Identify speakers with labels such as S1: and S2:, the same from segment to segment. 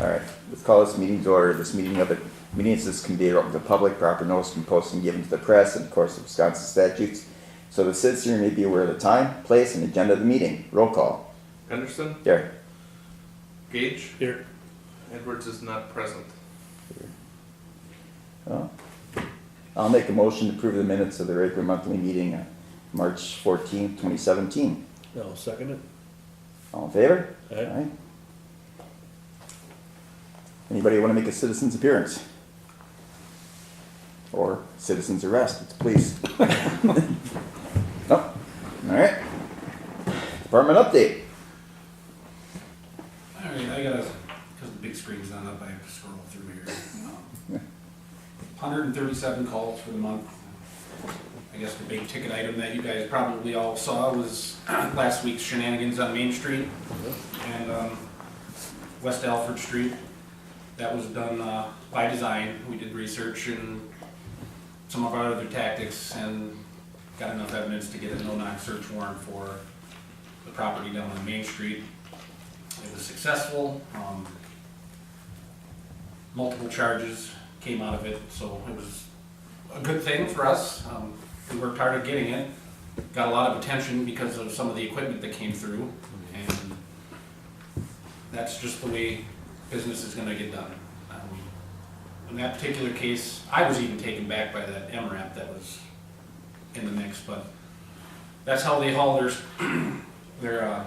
S1: All right, let's call this meeting to order. This meeting of the meetings is convened open to the public, proper notice and posting given to the press in the course of Wisconsin statutes. So the citizen may be aware of the time, place, and agenda of the meeting. Roll call.
S2: Henderson?
S1: Here.
S2: Gage?
S3: Here.
S2: Edwards is not present.
S1: Oh. I'll make a motion to approve the minutes of the regular monthly meeting on March 14th, 2017.
S3: I'll second it.
S1: All in favor?
S3: Aye.
S1: Anybody want to make a citizen's appearance? Or citizen's arrest? It's police. No? All right. Department update.
S4: All right, I gotta, because the big screen's not up, I have to scroll through here. 137 calls for the month. I guess the big ticket item that you guys probably all saw was last week's shenanigans on Main Street and West Alfred Street. That was done by design. We did research and some of our other tactics and got enough evidence to get a no-knock search warrant for the property down on Main Street. It was successful. Multiple charges came out of it, so it was a good thing for us. We worked hard at getting it. Got a lot of attention because of some of the equipment that came through, and that's just the way business is going to get done. In that particular case, I was even taken back by that MRAP that was in the mix, but that's how they haul their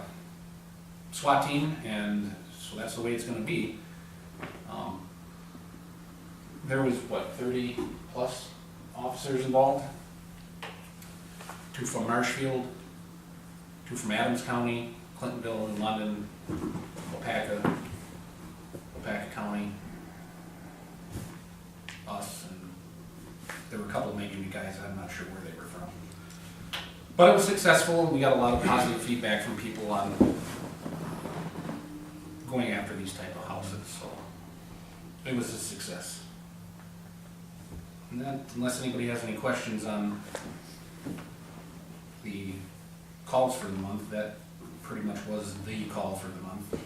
S4: SWAT team, and so that's the way it's going to be. There was, what, 30 plus officers involved? 2 from Marshfield, 2 from Adams County, Clintonville and London, Weyauwega County, us, and there were a couple of maybe guys, I'm not sure where they were from. But it was successful, and we got a lot of positive feedback from people on going after these type of houses, so it was a success. And that, unless anybody has any questions on the calls for the month, that pretty much was the call for the month.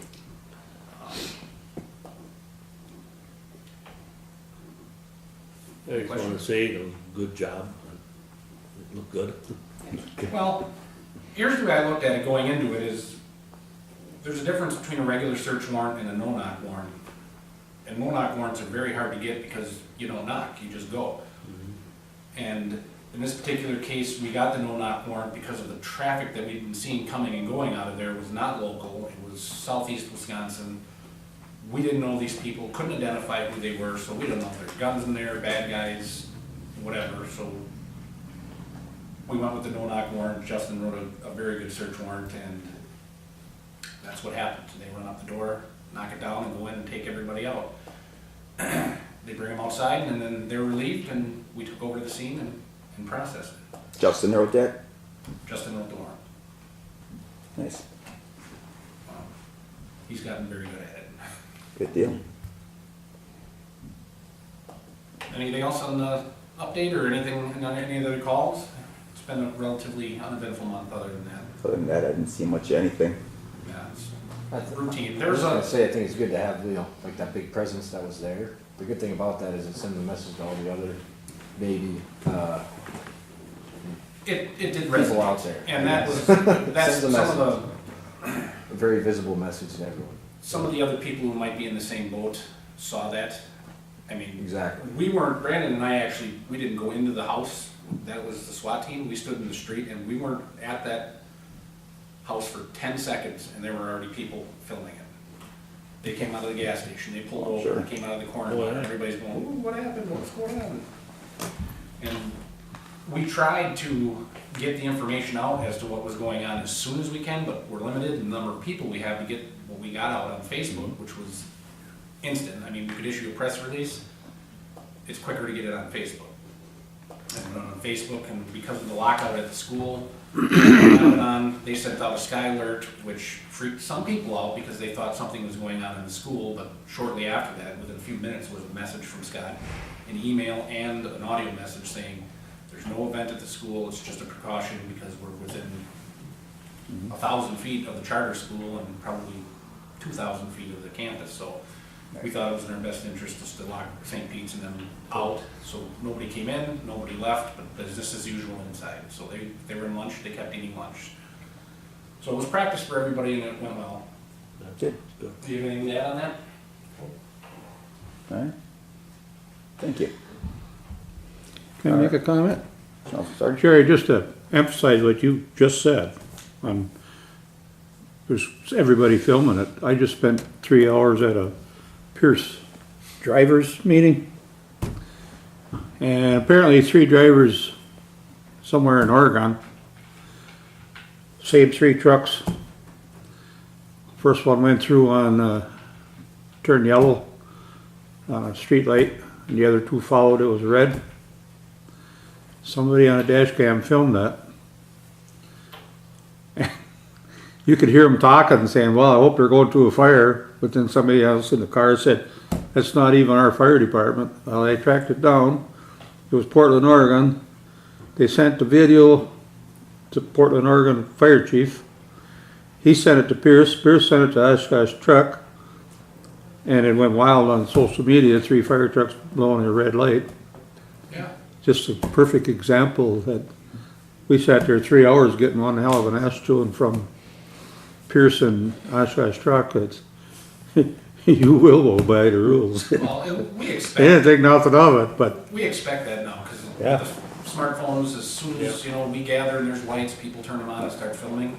S3: I just want to say, good job. It looked good.
S4: Well, here's the way I looked at it going into it is, there's a difference between a regular search warrant and a no-knock warrant. And no-knock warrants are very hard to get because you don't knock, you just go. And in this particular case, we got the no-knock warrant because of the traffic that we'd been seeing coming and going out of there was not local, it was southeast Wisconsin. We didn't know these people, couldn't identify who they were, so we don't know if there's guns in there, bad guys, whatever, so we went with the no-knock warrant. Justin wrote a very good search warrant, and that's what happened. They run up the door, knock it down, and go in and take everybody out. They bring them outside, and then they're relieved, and we took over the scene and processed it.
S1: Justin wrote that?
S4: Justin wrote the warrant.
S1: Nice.
S4: He's gotten very good at it.
S1: Good deal.
S4: Anything else on the update or anything on any of the other calls? It's been a relatively uneventful month other than that.
S1: Other than that, I didn't see much of anything.
S4: Yeah, it's
S5: That's
S4: routine.
S5: I
S4: There's
S5: was gonna
S4: a,
S5: say, I think it's good to have, like that big presence that was there. The good thing about that is it sends a message to all the other maybe
S4: it did
S5: people
S4: resonate.
S5: out there.
S4: And that was, that's
S5: Sends
S4: some
S5: a
S4: of the,
S5: A very visible message to everyone.
S4: some of the other people who might be in the same boat saw that. I mean,
S5: Exactly.
S4: we weren't, Brandon and I actually, we didn't go into the house. That was the SWAT team. We stood in the street and we weren't at that house for 10 seconds and there were already people filming it. They came out of the gas station, they pulled over,
S1: Sure.
S4: came out of the corner,
S3: Oh, yeah.
S4: and everybody's going, ooh, what happened, what's going on? And we tried to get the information out as to what was going on as soon as we can, but we're limited in the number of people we have to get what we got out on Facebook, which was instant. I mean, we could issue a press release, it's quicker to get it on Facebook. And on Facebook, and because of the lockout at the school, they sent out a sky alert, which freaked some people out because they thought something was going on in the school, but shortly after that, within a few minutes, was a message from Scott, an email and an audio message saying, there's no event at the school, it's just a precaution because we're within 1,000 feet of the charter school and probably 2,000 feet of the campus, so we thought it was in our best interest just to lock St. Pete's and them out, so nobody came in, nobody left, but business as usual inside. So they were in lunch, they kept eating lunch. So it was practice for everybody and it went well.
S1: Good.
S3: Good.
S4: Do you have anything to add on that?
S1: All right. Thank you.
S6: Can I make a comment?
S1: Council Sargent?
S6: Jerry, just to emphasize what you just said, there's everybody filming it. I just spent 3 hours at a Pierce drivers meeting. And apparently 3 drivers somewhere in Oregon saved 3 trucks. First one went through on, turned yellow on a street light, and the other 2 followed, it was red. Somebody on a dash cam filmed that. You could hear them talking and saying, well, I hope they're going through a fire, but then somebody else in the car said, that's not even our fire department. Well, they tracked it down. It was Portland, Oregon. They sent the video to Portland, Oregon fire chief. He sent it to Pierce. Pierce sent it to Oshkosh truck. And it went wild on social media, 3 fire trucks blowing a red light.
S4: Yeah.
S6: Just a perfect example that we sat there 3 hours getting one hell of an ass chewing from Pierce and Oshkosh truck. It's, you will obey the rules.
S4: Well, we
S6: They
S4: expect.
S6: didn't think nothing of it, but
S4: We expect that now, because
S6: Yeah.
S4: the smartphones, as soon as, you know, we gather and there's lights, people turn them on and start filming.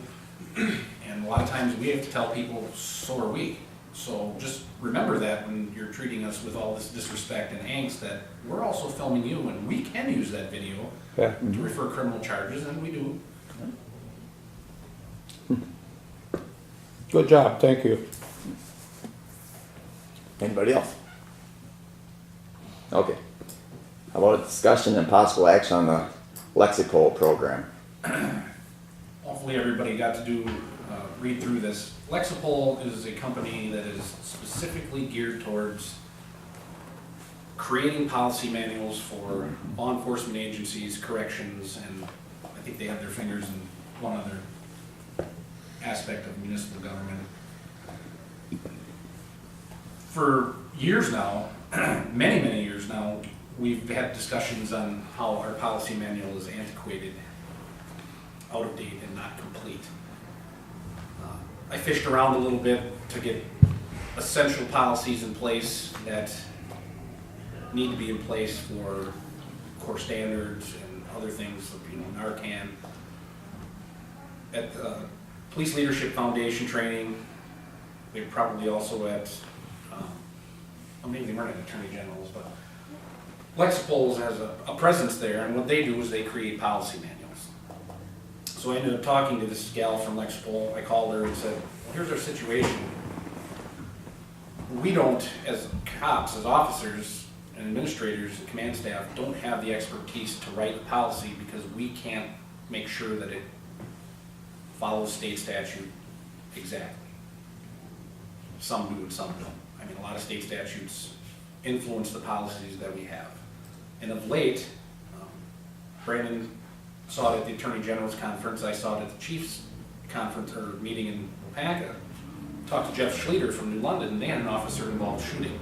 S4: And a lot of times we have to tell people, so are we. So just remember that when you're treating us with all this disrespect and angst, that we're also filming you and we can use that video
S6: yeah.
S4: to refer criminal charges, and we do.
S6: Good job, thank you.
S1: Anybody else? Okay. How about a discussion and possible action on the Lexicol program?
S4: Hopefully everybody got to read through this. Lexipol is a company that is specifically geared towards creating policy manuals for law enforcement agencies, corrections, and I think they have their fingers in one other aspect of municipal government. For years now, many years now, we've had discussions on how our policy manual is antiquated, out of date, and not complete. I fished around a little bit to get essential policies in place that need to be in place for core standards and other things, you know, Narcan. At the Police Leadership Foundation training, they're probably also at, well, maybe they weren't at Attorney General's, but Lexipol has a presence there, and what they do is they create policy manuals. So I ended up talking to this gal from Lexipol. I called her and said, well, here's our situation. We don't, as cops, as officers and administrators and command staff, don't have the expertise to write a policy because we can't make sure that it follows state statute exactly. Some do and some don't. I mean, a lot of state statutes influence the policies that we have. And of late, Brandon saw it at the Attorney General's conference, I saw it at the Chief's conference or meeting in Weyauwega. Talked to Jeff Schlueter from New London, and they had an officer-involved shooting.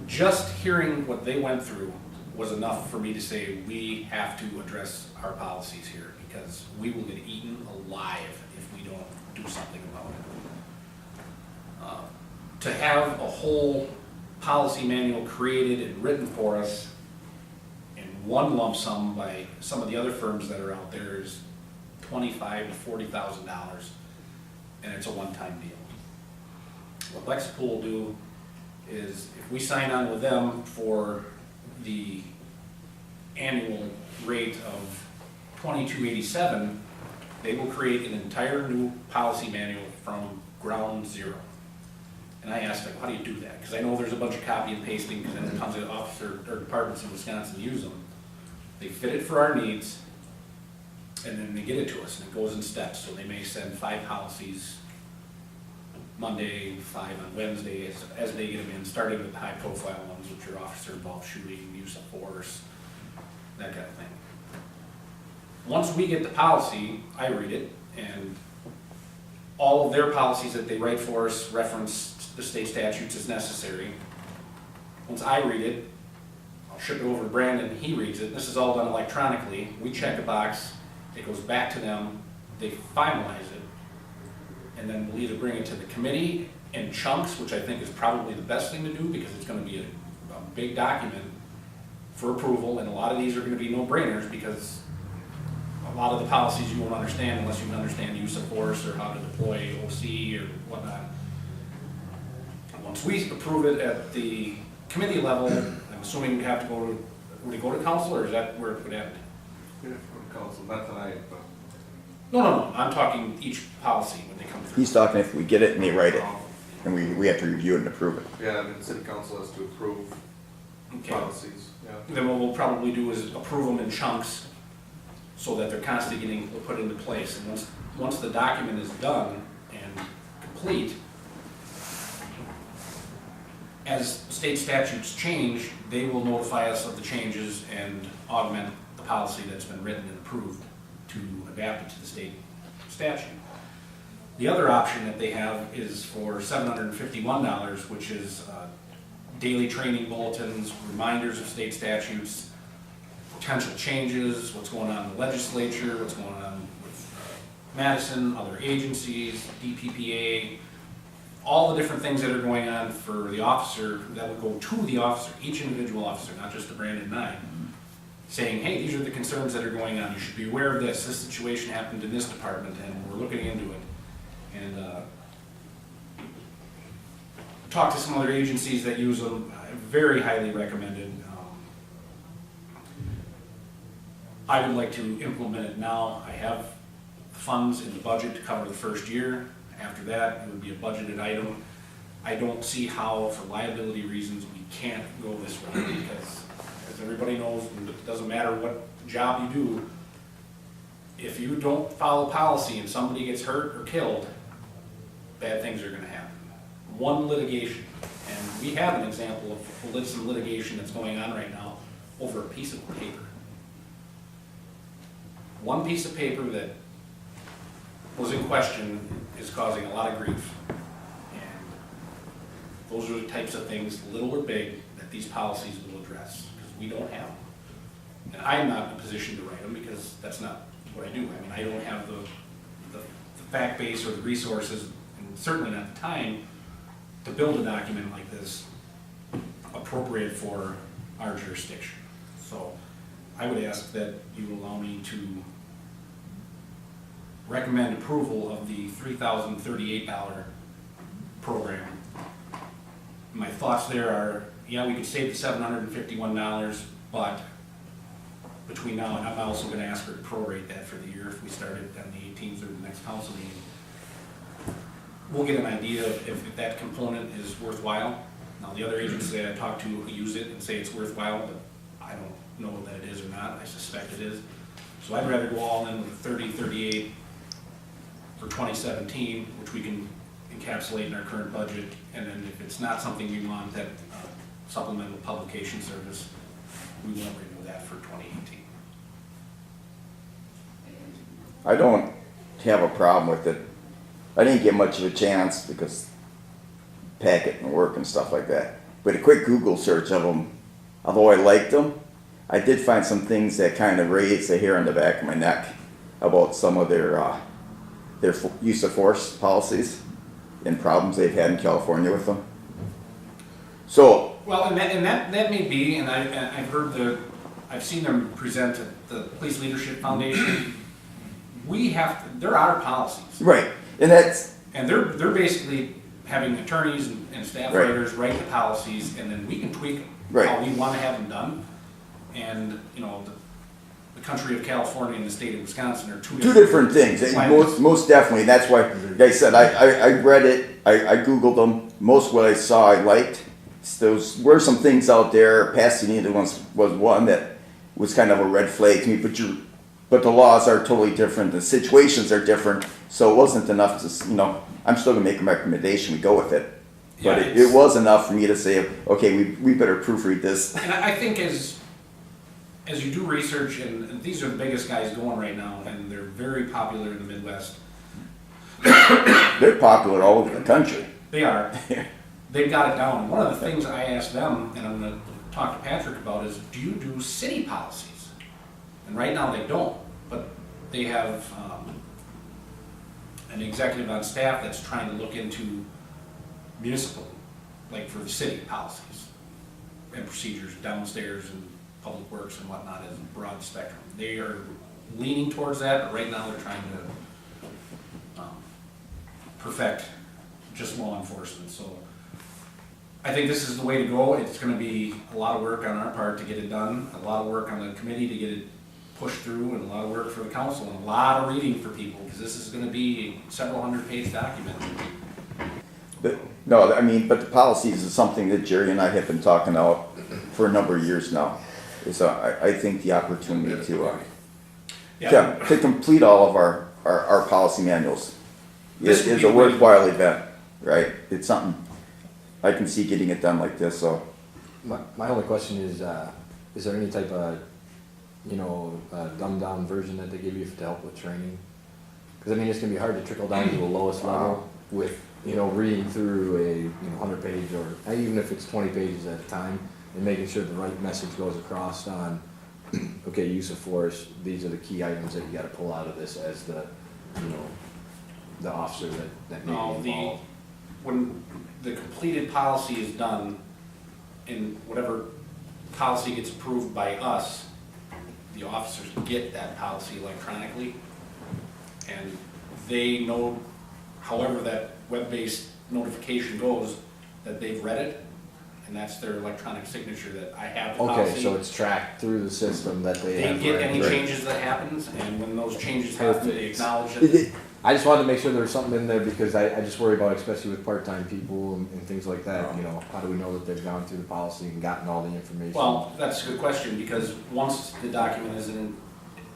S4: Just hearing what they went through was enough for me to say we have to address our policies here, because we will get eaten alive if we don't do something about it. To have a whole policy manual created and written for us in one lump sum by some of the other firms that are out there is $25,000 to $40,000, and it's a one-time deal. What Lexipol will do is, if we sign on with them for the annual rate of $22.87, they will create an entire new policy manual from ground zero. And I asked them, how do you do that? Because I know there's a bunch of copy and pasting, because then tons of officer or departments in Wisconsin use them. They fit it for our needs, and then they get it to us, and it goes in steps. So they may send 5 policies Monday, 5 on Wednesday, as they get them in, starting with high-profile ones, which are officer-involved shooting, use of force, that kind of thing. Once we get the policy, I read it, and all of their policies that they write for us reference the state statutes as necessary. Once I read it, I'll ship it over to Brandon, he reads it. This is all done electronically. We check a box, it goes back to them, they finalize it, and then we'll either bring it to the committee in chunks, which I think is probably the best thing to do because it's gonna be a big document for approval, and a lot of these are gonna be no-brainers because a lot of the policies you won't understand unless you can understand use of force or how to deploy OC or whatnot. Once we approve it at the committee level, I'm assuming we have to go to, would it go to council or is that where it would end?
S2: Yeah, for council, not tonight, but.
S4: No, I'm talking each policy when they come through.
S1: He's talking if we get it and they write it, and we have to review it and approve it.
S2: Yeah, the city council has to approve
S4: Okay.
S2: policies, yeah.
S4: Then what we'll probably do is approve them in chunks so that they're constantly getting put into place. And once the document is done and complete, as state statutes change, they will notify us of the changes and augment the policy that's been written and approved to adapt it to the state statute. The other option that they have is for $751, which is daily training bulletins, reminders of state statutes, potential changes, what's going on in the legislature, what's going on with Madison, other agencies, DPPA, all the different things that are going on for the officer, that would go to the officer, each individual officer, not just the Brandon 9, saying, hey, these are the concerns that are going on, you should be aware of this situation happened in this department, and we're looking into it. And talk to some other agencies that use them, very highly recommended. I would like to implement it now. I have funds in the budget to cover the first year. After that, it would be a budgeted item. I don't see how, for liability reasons, we can't go this way because, as everybody knows, it doesn't matter what job you do, if you don't follow policy and somebody gets hurt or killed, bad things are gonna happen. One litigation, and we have an example of some litigation that's going on right now over a piece of paper. One piece of paper that was in question is causing a lot of grief. And those are the types of things, little or big, that these policies will address, because we don't have them. And I'm not in a position to write them because that's not what I do. I mean, I don't have the fact base or the resources, and certainly not the time, to build a document like this appropriate for our jurisdiction. So I would ask that you allow me to recommend approval of the $3,038 program. My thoughts there are, yeah, we could save the $751, but between now and I'm also going to ask her to prorate that for the year if we started on the 18th or the next council meeting. We'll get an idea of if that component is worthwhile. Now, the other agencies that I talked to who use it and say it's worthwhile, but I don't know that it is or not. I suspect it is. So I'd rather go all in with 38 for 2017, which we can encapsulate in our current budget. And then if it's not something we want, that supplemental publication service, we won't renew that for 2018.
S1: I don't have a problem with it. I didn't get much of a chance because packet and work and stuff like that. But a quick Google search of them, although I liked them, I did find some things that kind of raised the hair on the back of my neck about some of their use of force policies and problems they've had in California with them. So,
S4: Well, and that may be, and I've seen them present at the Police Leadership Foundation. There are policies.
S1: right, and that's,
S4: And they're basically having attorneys and staff
S1: Right.
S4: writers write the policies, and then we can tweak them
S1: Right.
S4: how we want to have them done. And, you know, the country of California and the state of Wisconsin are
S1: two different things, and most definitely, that's why, like I said, I read it, I Googled them, most of what I saw I liked. There were some things out there, Pasadena was one that was kind of a red flag to me, but the laws are totally different, the situations are different, so it wasn't enough to, I'm still gonna make a recommendation, we go with it. But
S4: Yeah,
S1: it was enough for me to say, okay, we better proofread this.
S4: And I think as you do research, and these are the biggest guys going right now, and they're very popular in the Midwest,
S1: They're popular all over the country.
S4: They are. They've got it down. One of the things I asked them, and I'm gonna talk to Patrick about, is do you do city policies? And right now they don't, but they have, an executive on staff that's trying to look into municipal, like for the city policies and procedures downstairs and public works and whatnot as a broad spectrum. They are leaning towards that, but right now they're trying to perfect just law enforcement. So I think this is the way to go. It's gonna be a lot of work on our part to get it done, a lot of work on the committee to get it pushed through, and a lot of work for the council, and a lot of reading for people, because this is gonna be a several hundred-page document.
S1: But, no, I mean, but the policies is something that Jerry and I have been talking about for a number of years now. Is, I think the opportunity to complete all of our policy manuals
S4: This
S1: is
S4: would
S1: a
S4: be a great-
S1: worthwhile event, right? It's something, I can see getting it done like this, so.
S5: My only question is there any type of, dumbed down version that they give you to help with training? Because I mean, it's gonna be hard to trickle down to the lowest level with, reading through a 100-page or even if it's 20 pages at a time and making sure the right message goes across on, okay, use of force, these are the key items that you gotta pull out of this as the officer that may
S4: No,
S5: be involved.
S4: when the completed policy is done, and whatever policy gets approved by us, the officers get that policy electronically, and they know, however that web-based notification goes, that they've read it, and that's their electronic signature that I have the policy.
S5: Okay, so it's tracked through the system that they
S4: They
S5: have.
S4: get
S5: read.
S4: any
S1: Right.
S4: changes that happens, and when those changes happen, they
S5: Perfect.
S4: acknowledge it.
S5: I just wanted to make sure there was something in there because I just worry about, especially with part-time people and things like that, how do we know that they've gone through the policy and gotten all the information?
S4: Well, that's a good question, because once the document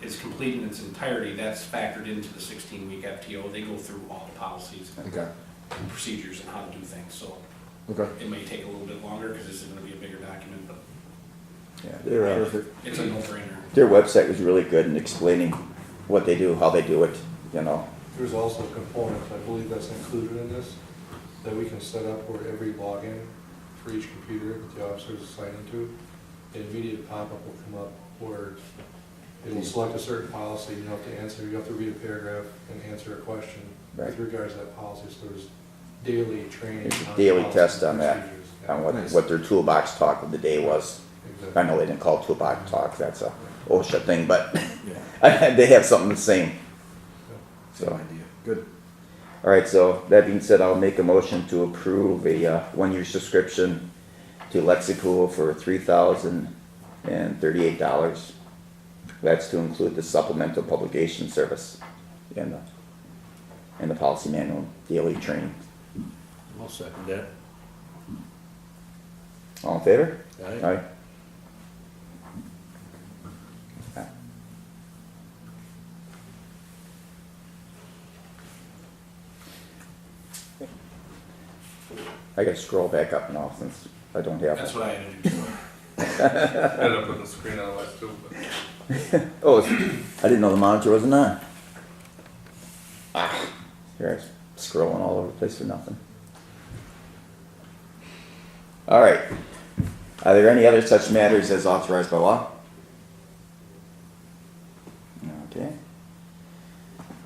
S4: is complete in its entirety, that's factored into the 16-week FTO. They go through all the policies
S5: Okay,
S4: and procedures and how to do things, so
S5: okay.
S4: it may take a little bit longer, because this is gonna be a bigger document, but
S1: Yeah,
S4: it's a no-brainer.
S1: their website was really good in explaining what they do, how they do it,
S2: There's also a component, I believe that's included in this, that we can set up where every login for each computer that the officer is assigned into, an immediate pop-up will come up where it will select a certain policy, you have to read a paragraph and answer a question with
S1: Right.
S2: regards to that policy, so there's daily training.
S1: There's a
S2: on
S1: daily
S2: policy
S1: test on that,
S2: procedures.
S1: on
S5: Nice.
S1: what their toolbox talk of the day was.
S2: Exactly.
S1: I know they didn't call it toolbox talk, that's a OSHA thing, but
S5: Yeah,
S1: they have something the same.
S5: same
S1: So,
S5: idea. Good.
S1: all right, so that being said, I'll make a motion to approve a one-year subscription to Lexicool for $3,038. That's to include the supplemental publication service and the policy manual daily training.
S3: I'll second that.
S1: All in favor?
S3: Aye.
S1: Aye. I gotta scroll back up now since I don't have
S4: That's
S1: it.
S4: what I had to do.
S2: Ended up putting the screen on last too, but.
S1: Oh, I didn't know the monitor wasn't on. Here I was scrolling all over the place for nothing. All right. Are there any other such matters as authorized by law? Okay.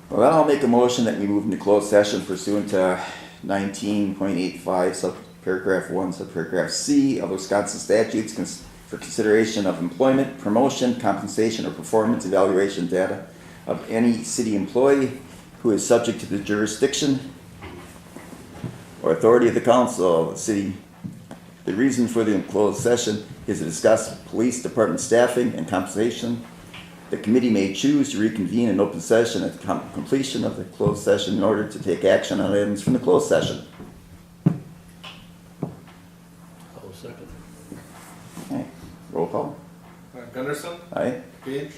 S1: Well, then I'll make a motion that we move into closed session pursuant to 19.85 subparagraph 1 subparagraph C of Wisconsin statutes for consideration of employment, promotion, compensation, or performance evaluation data of any city employee who is subject to the jurisdiction or authority of the council of the city. The reason for the closed session is to discuss police department staffing and compensation. The committee may choose to reconvene in open session at the completion of the closed session in order to take action on items from the closed session.
S3: I'll second.
S1: Okay, roll call.
S2: Gunderson,
S1: Aye.
S2: Gage,